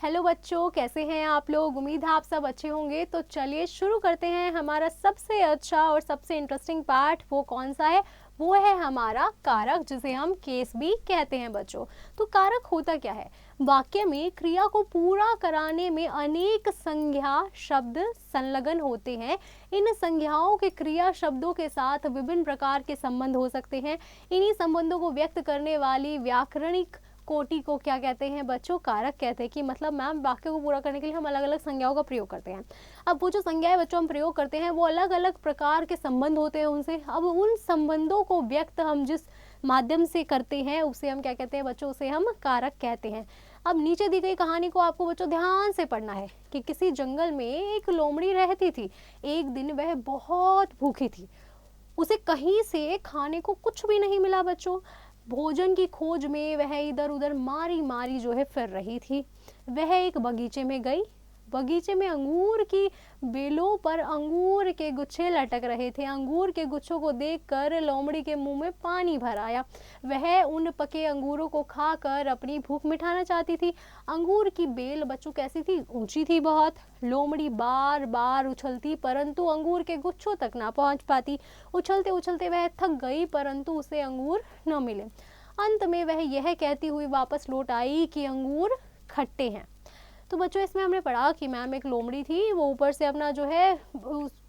Hello बच्चों, कैसे हैं आप लोग। उम्मीद है आप सब अच्छे होंगे। तो चलिए शुरू करते हैं। हमारा सबसे अच्छा और सबसे इंटरेस्टिंग पार्ट वो कौन सा है? वो है हमारा कारक, जिसे हम केस भी कहते हैं बच्चों। तो कारक होता क्या है? वाक्य में क्रिया को पूरा कराने में अनेक संज्ञा शब्द संलग्न होते हैं। इन संज्ञाओं के क्रिया शब्दों के साथ विभिन्न प्रकार के संबंध हो सकते हैं। इन्हीं संबंधों को व्यक्त करने वाली व्याकरणिक कोटि को क्या कहते हैं बच्चों? कारक कहते हैं। कि मतलब मैम वाक्य को पूरा करने के लिए हम अलग अलग संज्ञाओं का प्रयोग करते हैं। अब वो जो संज्ञाएं बच्चों हम प्रयोग करते हैं वो अलग अलग प्रकार के संबंध होते हैं उनसे। अब उन संबंधों को व्यक्त हम जिस माध्यम से करते हैं उसे हम क्या कहते हैं बच्चों? उसे हम कारक कहते हैं। अब नीचे दी गई कहानी को आपको बच्चों ध्यान से पढ़ना है कि किसी जंगल में एक लोमड़ी रहती थी। एक दिन वह बहुत भूखी थी। उसे कहीं से खाने को कुछ भी नहीं मिला बच्चों। भोजन की खोज में वह इधर उधर मारी मारी जो है फिर रही थी। वह एक बगीचे में गई। बगीचे में अंगूर की बेलों पर अंगूर के गुच्छे लटक रहे थे। अंगूर के गुच्छों को देखकर लोमड़ी के मुंह में पानी भर आया। वह उन पके अंगूरों को खाकर अपनी भूख मिटाना चाहती थी। अंगूर की बेल बच्चों कैसी थी? ऊंची थी बहुत। लोमड़ी बार बार उछलती परंतु अंगूर के गुच्छों तक ना पहुंच पाती। उछलते उछलते वह थक गई परंतु उसे अंगूर न मिले। अंत में वह यह कहती हुई वापस लौट आई कि अंगूर खट्टे हैं। तो बच्चों इसमें हमने पढ़ा कि मैम एक लोमड़ी थी, वो ऊपर से अपना जो है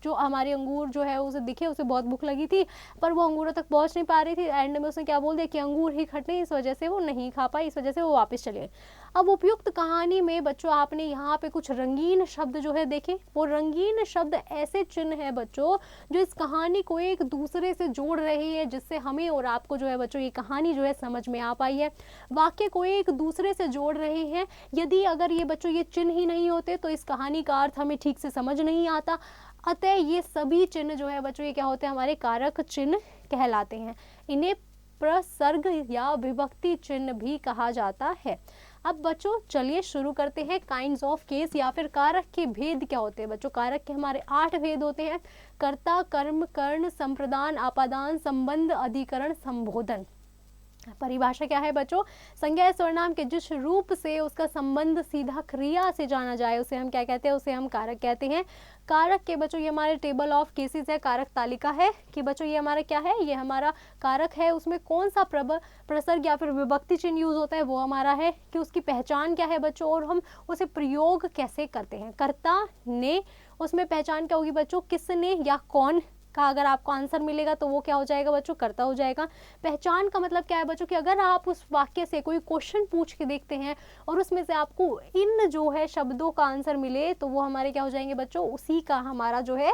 जो हमारी अंगूर जो है उसे दिखे, उसे बहुत भूख लगी थी पर वो अंगूरों तक पहुंच नहीं पा रही थी। एंड में उसने क्या बोल दिया कि अंगूर ही खट्टे, इस वजह से वो नहीं खा पाई, इस वजह से वो वापस चले गए। अब उपयुक्त कहानी में बच्चों आपने यहाँ पे कुछ रंगीन शब्द जो है देखे। वो रंगीन शब्द ऐसे चिन्ह है बच्चों जो इस कहानी को एक दूसरे से जोड़ रहे हैं, जिससे हमें और आपको जो है बच्चों ये कहानी जो है समझ में आ पाई है। वाक्य को एक दूसरे से जोड़ रहे हैं। यदि अगर ये बच्चों ये चिन्ह ही नहीं होते तो इस कहानी का अर्थ हमें ठीक से समझ नहीं आता। अतः ये सभी चिन्ह जो है बच्चों ये क्या होते हैं? हमारे कारक चिन्ह कहलाते हैं। इन्हें प्रसर्ग या विभक्ति चिन्ह भी कहा जाता है। अब बच्चों चलिए शुरू करते हैं। काइंड्स ऑफ केस या फिर कारक के भेद क्या होते हैं बच्चों? कारक के हमारे 8 भेद होते हैं। कर्ता, कर्म, कर्ण, संप्रदान, आपादान, संबंध, अधिकरण, संबोधन। परिभाषा क्या है बच्चों? संज्ञा सर्वनाम के जिस रूप से उसका संबंध सीधा क्रिया से जाना जाए उसे हम क्या कहते हैं? उसे हम कारक कहते हैं। कारक के बच्चों ये हमारे टेबल ऑफ केसेस है, कारक तालिका है कि बच्चों ये हमारा क्या है? ये हमारा कारक है। उसमें कौन सा प्रसर्ग या फिर विभक्ति चिन्ह यूज होता है वो हमारा है कि उसकी पहचान क्या है बच्चों और हम उसे प्रयोग कैसे करते हैं। कर्ता ने, उसमें पहचान क्या होगी बच्चों? किसने या कौन का अगर आपको आंसर मिलेगा तो वो क्या हो जाएगा बच्चों? कर्ता हो जाएगा। पहचान का मतलब क्या है बच्चों? कि अगर आप उस वाक्य से कोई क्वेश्चन पूछ के देखते हैं और उसमें से आपको इन जो है शब्दों का आंसर मिले तो वो हमारे क्या हो जाएंगे बच्चों? उसी का हमारा जो है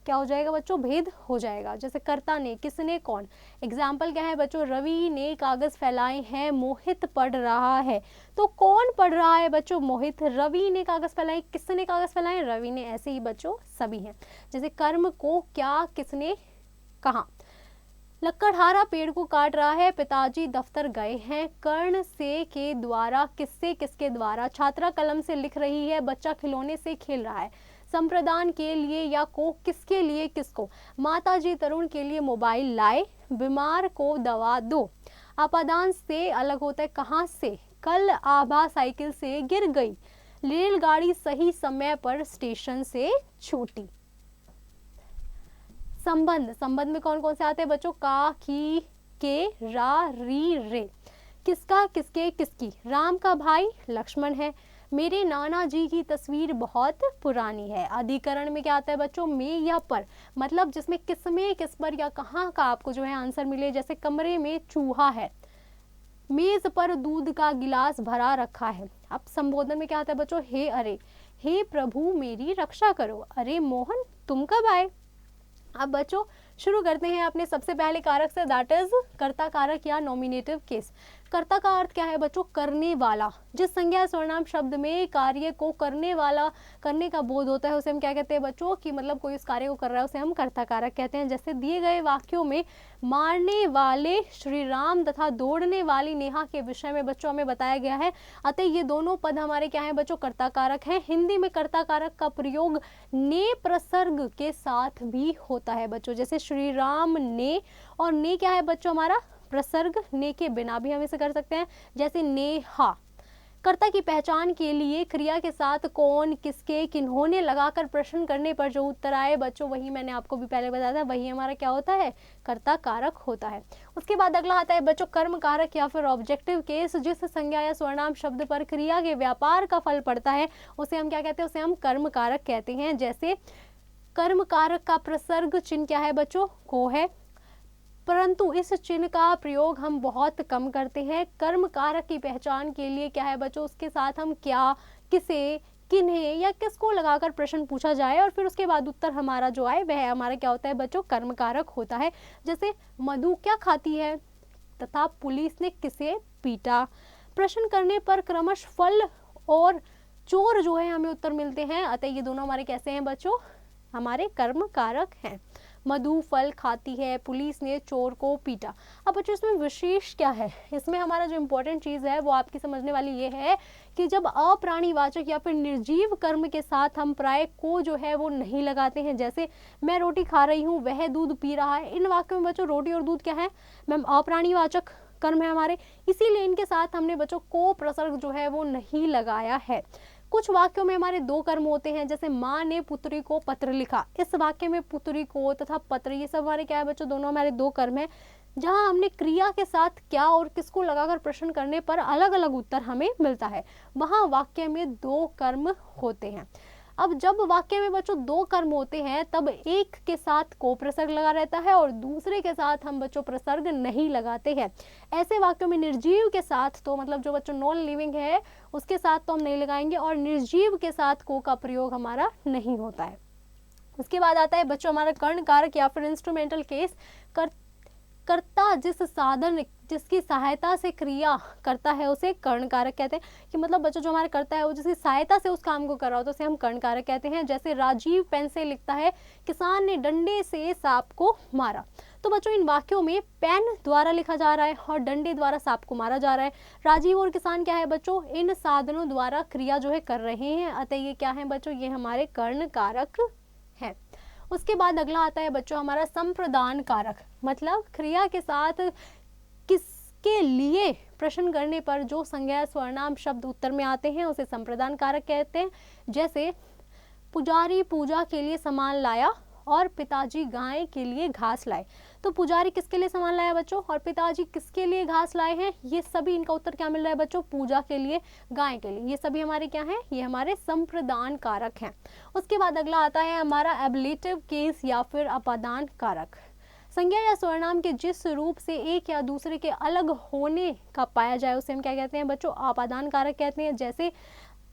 क्या हो जाएगा बच्चों? भेद हो जाएगा। जैसे कर्ता ने, किसने, कौन। एग्जाम्पल क्या है बच्चों? रवि ने कागज फैलाए हैं, मोहित पढ़ रहा है। तो कौन पढ़ रहा है बच्चों? मोहित। रवि ने कागज फैलाए, किसने कागज फैलाए? रवि ने। ऐसे ही बच्चों सभी हैं। जैसे कर्म को क्या किसने कहा। लकड़हारा पेड़ को काट रहा है, पिताजी दफ्तर गए हैं। कर्ण से के द्वारा, किससे किसके द्वारा। छात्रा कलम से लिख रही है, बच्चा खिलौने से खेल रहा है। संप्रदान के लिए या को, किसके लिए किसको। माताजी तरुण के लिए मोबाइल लाए, बीमार को दवा दो। आपादान से अलग होता है कहाँ से? कल आभा साइकिल से गिर गई। रेलगाड़ी सही समय पर स्टेशन से छूटी। संबंध, संबंध में कौन कौन से आते हैं बच्चों? का, की, के, रा, री, रे। किसका, किसके, किसकी। राम का भाई लक्ष्मण है। मेरे नाना जी की तस्वीर बहुत पुरानी है। अधिकरण में क्या आता है बच्चों? में या पर, मतलब जिसमें किस में, किस पर या कहाँ का आपको जो है आंसर मिले। जैसे कमरे में चूहा है, मेज पर दूध का गिलास भरा रखा है। अब संबोधन में क्या आता है बच्चों? हे अरे, हे प्रभु मेरी रक्षा करो। अरे मोहन तुम कब आए? अब बच्चों शुरू करते हैं अपने सबसे पहले कारक से, दैट इज कर्ता कारक या नॉमिनेटिव केस। कर्ता का अर्थ क्या है बच्चों? करने वाला। जिस संज्ञा सर्वनाम शब्द में कार्य को करने वाला, करने का बोध होता है उसे हम क्या कहते हैं बच्चों? कि मतलब कोई उस कार्य को कर रहा है उसे हम कर्ता कारक कहते हैं। जैसे दिए गए वाक्यों में मारने वाले श्री राम तथा दौड़ने वाली नेहा के विषय में बच्चों हमें बताया गया है। अतः ये दोनों पद हमारे क्या है बच्चों? कर्ता कारक है। हिंदी में कर्ता कारक का प्रयोग ने प्रसर्ग के साथ भी होता है बच्चों। जैसे श्री राम ने, और ने क्या है बच्चों? हमारा प्रसर्ग। ने के बिना भी हम इसे कर सकते हैं। जैसे नेहा, कर्ता की पहचान के लिए क्रिया के साथ कौन, किसके, किन्होंने लगाकर प्रश्न करने पर जो उत्तर आए बच्चों, वही मैंने आपको भी पहले बताया था, वही हमारा क्या होता है, कर्ता कारक होता है। उसके बाद अगला आता है बच्चों कर्म कारक या फिर ऑब्जेक्टिव केस। जिस संज्ञा या सर्वनाम शब्द पर क्रिया के व्यापार का फल पड़ता है उसे हम क्या कहते हैं, उसे हम कर्म कारक कहते हैं। जैसे कर्म कारक का प्रसर्ग चिन्ह क्या है बच्चों, को है, परंतु इस चिन्ह का प्रयोग हम बहुत कम करते हैं। कर्म कारक की पहचान के लिए क्या है बच्चों, उसके साथ हम क्या, किसे, किन्हें या किसको लगाकर प्रश्न पूछा जाए और फिर उसके बाद उत्तर हमारा जो आए वह हमारा क्या होता है बच्चों, कर्म कारक होता है। जैसे मधु क्या खाती है तथा पुलिस ने किसे पीटा। प्रश्न करने पर क्रमश फल और चोर जो है हमें उत्तर मिलते हैं, अतः ये दोनों हमारे कैसे हैं बच्चों, हमारे कर्म कारक हैं। मधु फल खाती है, पुलिस ने चोर को पीटा। अब बच्चों इसमें विशेष क्या है, इसमें हमारा जो इम्पोर्टेंट चीज़ है वो आपकी समझने वाली ये है कि जब अप्राणीवाचक या फिर निर्जीव कर्म के साथ हम प्राय को जो है वो नहीं लगाते हैं। जैसे मैं रोटी खा रही हूँ, वह दूध पी रहा है। इन वाक्यों में बच्चों रोटी और दूध क्या है, मैम अप्राणीवाचक कर्म है हमारे, इसीलिए इनके साथ हमने बच्चों को प्रसर्ग जो है वो नहीं लगाया है। कुछ वाक्यों में हमारे दो कर्म होते हैं, जैसे माँ ने पुत्री को पत्र लिखा। इस वाक्य में पुत्री को तथा पत्र ये सब हमारे क्या है बच्चों, दोनों हमारे दो कर्म है, जहां हमने क्रिया के साथ क्या और किसको लगाकर प्रश्न करने पर अलग अलग उत्तर हमें मिलता है, वहां वाक्य में दो कर्म होते हैं। अब जब वाक्य में बच्चों दो कर्म होते हैं तब एक के साथ को प्रसर्ग लगा रहता है और दूसरे के साथ हम बच्चों प्रसर्ग नहीं लगाते हैं। ऐसे वाक्यों में निर्जीव के साथ तो मतलब जो बच्चों नॉन लिविंग है उसके साथ तो हम नहीं लगाएंगे और निर्जीव के साथ को का प्रयोग हमारा नहीं होता है। उसके बाद आता है बच्चों हमारा कर्ण कारक या फिर इंस्ट्रूमेंटल केस। कर्ता जिस साधन जिसकी सहायता से क्रिया करता है उसे कर्ण कारक कहते हैं, कि मतलब बच्चों जो हमारा करता है वो जिसकी सहायता से उस काम को कर रहा हो तो उसे हम कर्ण कारक कहते हैं। जैसे राजीव पेन से लिखता है, किसान ने डंडे से सांप को मारा। तो बच्चों इन वाक्यों में पेन द्वारा लिखा जा रहा है और डंडे द्वारा सांप को मारा जा रहा है। राजीव और किसान क्या है बच्चों, इन साधनों द्वारा क्रिया जो है कर रहे हैं, अतः ये क्या है बच्चों, ये हमारे कर्ण कारक है। उसके बाद अगला आता है बच्चों हमारा संप्रदान कारक, मतलब क्रिया के साथ किसके लिए प्रश्न करने पर जो संज्ञा सर्वनाम शब्द उत्तर में आते हैं उसे संप्रदान कारक कहते हैं। जैसे पुजारी पूजा के लिए सामान लाया और पिताजी गाय के लिए घास लाए। तो पुजारी किसके लिए सामान लाया बच्चों और पिताजी किसके लिए घास लाए हैं, ये सभी इनका उत्तर क्या मिल रहा है बच्चों, पूजा के लिए, गाय के लिए। ये सभी हमारे क्या हैं, ये हमारे संप्रदान कारक हैं। उसके बाद अगला आता है हमारा एब्लेटिव केस या फिर अपादान कारक। संज्ञा या सर्वनाम के जिस रूप से एक या दूसरे के अलग होने का पाया जाए उसे हम क्या कहते हैं बच्चों, अपादान कारक कहते हैं। जैसे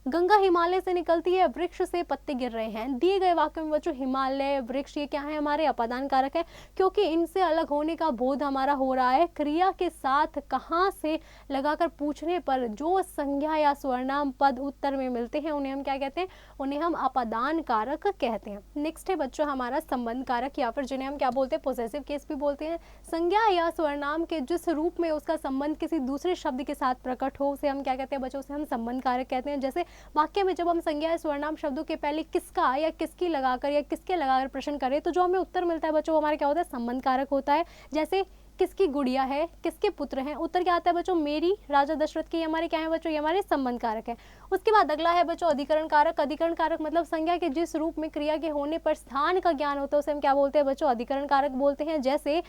गंगा हिमालय से निकलती है, वृक्ष से पत्ते गिर रहे हैं। दिए गए वाक्य में बच्चों हिमालय, वृक्ष ये क्या है, हमारे अपादान कारक है, क्योंकि इनसे अलग होने का बोध हमारा हो रहा है। क्रिया के साथ कहाँ से लगाकर पूछने पर जो संज्ञा या सर्वनाम पद उत्तर में मिलते हैं उन्हें हम क्या कहते हैं, उन्हें हम अपादान कारक कहते हैं। नेक्स्ट है बच्चों हमारा संबंध कारक या फिर जिन्हें हम क्या बोलते हैं, पोसेसिव केस भी बोलते हैं। संज्ञा या सर्वनाम के जिस रूप में उसका संबंध किसी दूसरे शब्द के साथ प्रकट हो उसे हम क्या कहते हैं बच्चों, उसे हम संबंध कारक कहते हैं। जैसे वाक्य में जब हम संज्ञा या सर्वनाम शब्दों के पहले किसका या किसकी लगाकर या किसके लगाकर प्रश्न करें तो जो हमें उत्तर मिलता है बच्चों हमारा क्या होता है, संबंध कारक होता है। जैसे किसकी गुड़िया है, किसके पुत्र हैं, उत्तर क्या आता है बच्चों, मेरी, राजा दशरथ की। हमारे क्या है बच्चों, ये हमारे संबंध कारक है। उसके बाद अगला है बच्चों अधिकरण कारक। अधिकरण कारक मतलब संज्ञा के जिस रूप में क्रिया के होने पर स्थान का ज्ञान होता है उसे हम क्या बोलते हैं बच्चों, अधिकरण कारक बोलते हैं। जैसे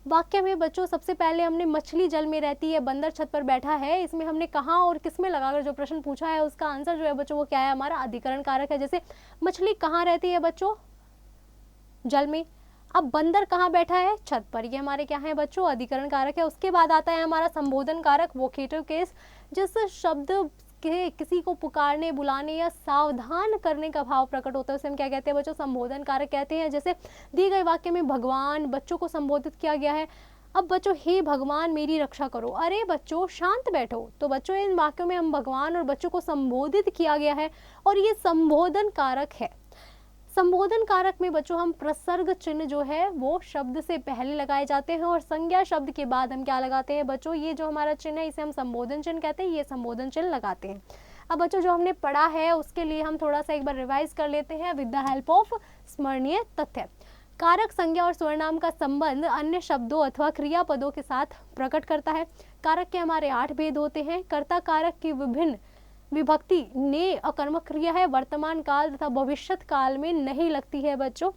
वाक्य में बच्चों सबसे पहले हमने मछली जल में रहती है, बंदर छत पर बैठा है, इसमें हमने कहाँ और किसमें लगाकर जो प्रश्न पूछा है उसका आंसर जो है बच्चों वो क्या है, हमारा अधिकरण कारक है। जैसे मछली कहाँ रहती है बच्चों, जल में। अब बंदर कहाँ बैठा है, छत पर, ये हमारे क्या है बच्चों, अधिकरण कारक है। उसके बाद आता है हमारा संबोधन कारक, वोकेटिव केस। जिस शब्द के किसी को पुकारने, बुलाने या सावधान करने का भाव प्रकट होता है उसे हम क्या कहते हैं बच्चों, संबोधन कारक कहते हैं। जैसे दिए गए वाक्य में भगवान बच्चों को संबोधित किया गया है। अब बच्चों हे भगवान मेरी रक्षा करो, अरे बच्चों शांत बैठो। तो बच्चों इन वाक्यों में हम भगवान और बच्चों को संबोधित किया गया है और ये संबोधन कारक है। संबोधन कारक में बच्चों हम प्रसर्ग चिन्ह जो है वो शब्द से पहले लगाए जाते हैं और संज्ञा शब्द के बाद हम क्या लगाते हैं बच्चों, ये जो हमारा चिन्ह है इसे हम संबोधन चिन्ह कहते हैं, ये संबोधन चिन्ह लगाते हैं। अब बच्चों जो हमने पढ़ा है उसके लिए हम थोड़ा सा एक बार रिवाइज कर लेते हैं विद द हेल्प ऑफ स्मरणीय तथ्य। कारक संज्ञा और सर्वनाम का संबंध अन्य शब्दों अथवा क्रियापदों के साथ प्रकट करता है। कारक के हमारे 8 भेद होते हैं। कर्ता कारक की विभिन्न विभक्ति ने अकर्मक क्रिया है, वर्तमान काल तथा भविष्यत काल में नहीं लगती है बच्चों।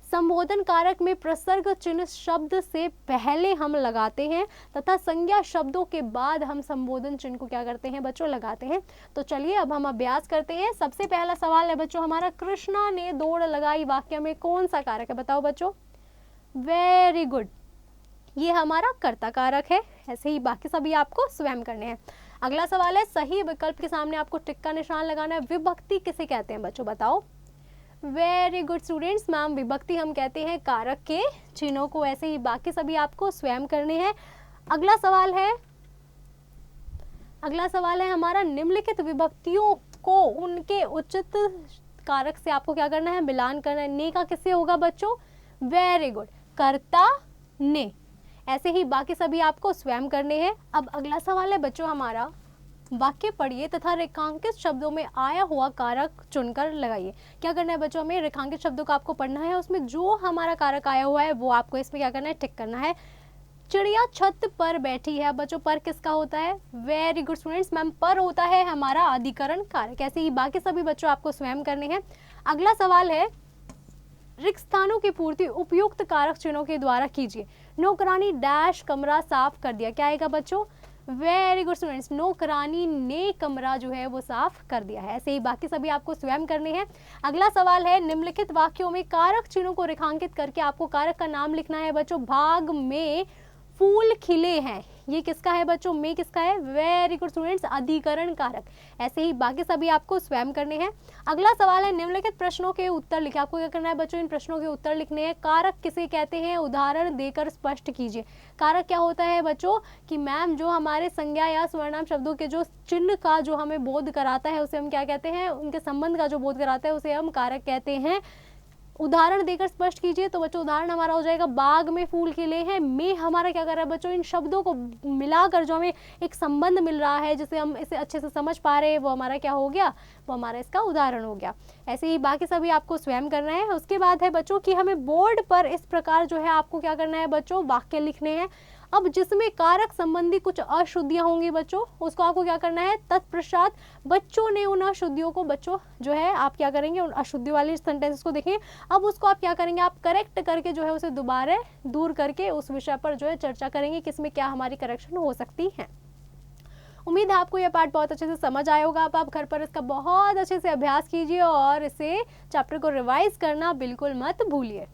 संबोधन कारक में प्रसर्ग चिन्ह शब्द से पहले हम लगाते हैं तथा संज्ञा शब्दों के बाद हम संबोधन चिन्ह को क्या करते हैं बच्चों, लगाते हैं। तो चलिए अब हम अभ्यास करते हैं। सबसे पहला सवाल है बच्चों हमारा, कृष्णा ने दौड़ लगाई वाक्य में कौन सा कारक है, बताओ बच्चों। वेरी गुड, ये हमारा कर्ता कारक है। ऐसे ही बाकी सभी आपको स्वयं करने हैं। अगला सवाल है, सही विकल्प के सामने आपको टिक का निशान लगाना है। विभक्ति किसे कहते हैं बच्चों, बताओ। वेरी गुड स्टूडेंट्स, मैम विभक्ति हम कहते हैं कारक के चिन्हों को। ऐसे ही बाकी सभी आपको स्वयं करने हैं। अगला सवाल है हमारा, निम्नलिखित विभक्तियों को उनके उचित कारक से आपको क्या करना है, मिलान करना है। ने का किससे होगा बच्चों, वेरी गुड, कर्ता ने। ऐसे ही बाकी सभी आपको स्वयं करने हैं। अब अगला सवाल है बच्चों हमारा, वाक्य पढ़िए तथा रेखांकित शब्दों में आया हुआ कारक चुनकर लगाइए। क्या करना है बच्चों, हमें रेखांकित शब्दों का आपको पढ़ना है, उसमें जो हमारा कारक आया हुआ है वो आपको इसमें क्या करना है, टिक करना है। चिड़िया छत पर बैठी है बच्चों, पर किसका होता है, वेरी गुड स्टूडेंट्स, मैम पर होता है हमारा अधिकरण कारक। ऐसे ही बाकी सभी बच्चों आपको स्वयं करने हैं। अगला सवाल है, रिक्त स्थानों की पूर्ति उपयुक्त कारक चिन्हों के द्वारा कीजिए। नौकरानी डैश कमरा साफ कर दिया, क्या आएगा बच्चों, वेरी गुड स्टूडेंट्स, नौकरानी ने कमरा जो है वो साफ कर दिया है। ऐसे ही बाकी सभी आपको स्वयं करने हैं। अगला सवाल है, निम्नलिखित वाक्यों में कारक चिन्हों को रेखांकित करके आपको कारक का नाम लिखना है बच्चों। भाग में फूल खिले हैं, ये किसका है बच्चों, में किसका है, वेरी गुड स्टूडेंट्स, अधिकरण कारक। ऐसे ही बाकी सभी आपको स्वयं करने हैं। अगला सवाल है, निम्नलिखित प्रश्नों के उत्तर लिखिए। आपको क्या करना है बच्चों, इन प्रश्नों के उत्तर लिखने हैं। कारक किसे कहते हैं, उदाहरण देकर स्पष्ट कीजिए। कारक क्या होता है बच्चों, कि मैम जो हमारे संज्ञा या स्वर्णाम शब्दों के जो चिन्ह का जो हमें बोध कराता है उसे हम क्या कहते हैं, उनके संबंध का जो बोध कराता है उसे हम कारक कहते हैं। उदाहरण देकर स्पष्ट कीजिए, तो बच्चों उदाहरण हमारा हो जाएगा, बाग में फूल खिले हैं। में हमारा क्या कर रहा है बच्चों, इन शब्दों को मिलाकर जो हमें एक संबंध मिल रहा है जिसे हम इसे अच्छे से समझ पा रहे हैं, वो हमारा क्या हो गया, वो हमारा इसका उदाहरण हो गया। ऐसे ही बाकी सभी आपको स्वयं करना है। उसके बाद है बच्चों कि हमें बोर्ड पर इस प्रकार जो है आपको क्या करना है बच्चों, वाक्य लिखने हैं। अब जिसमें कारक संबंधी कुछ अशुद्धियां होंगी बच्चों, उसको आपको क्या करना है, तत्पश्चात बच्चों ने उन अशुद्धियों को, बच्चों जो है आप क्या करेंगे, उन अशुद्धि वाली सेंटेंसेस को देखें। अब उसको आप क्या करेंगे, आप करेक्ट करके जो है उसे दोबारा दूर करके उस विषय पर जो है चर्चा करेंगे कि इसमें क्या हमारी करेक्शन हो सकती है। उम्मीद है आपको यह पार्ट बहुत अच्छे से समझ आया होगा। अब आप घर पर इसका बहुत अच्छे से अभ्यास कीजिए और इसे चैप्टर को रिवाइज करना बिल्कुल मत भूलिए।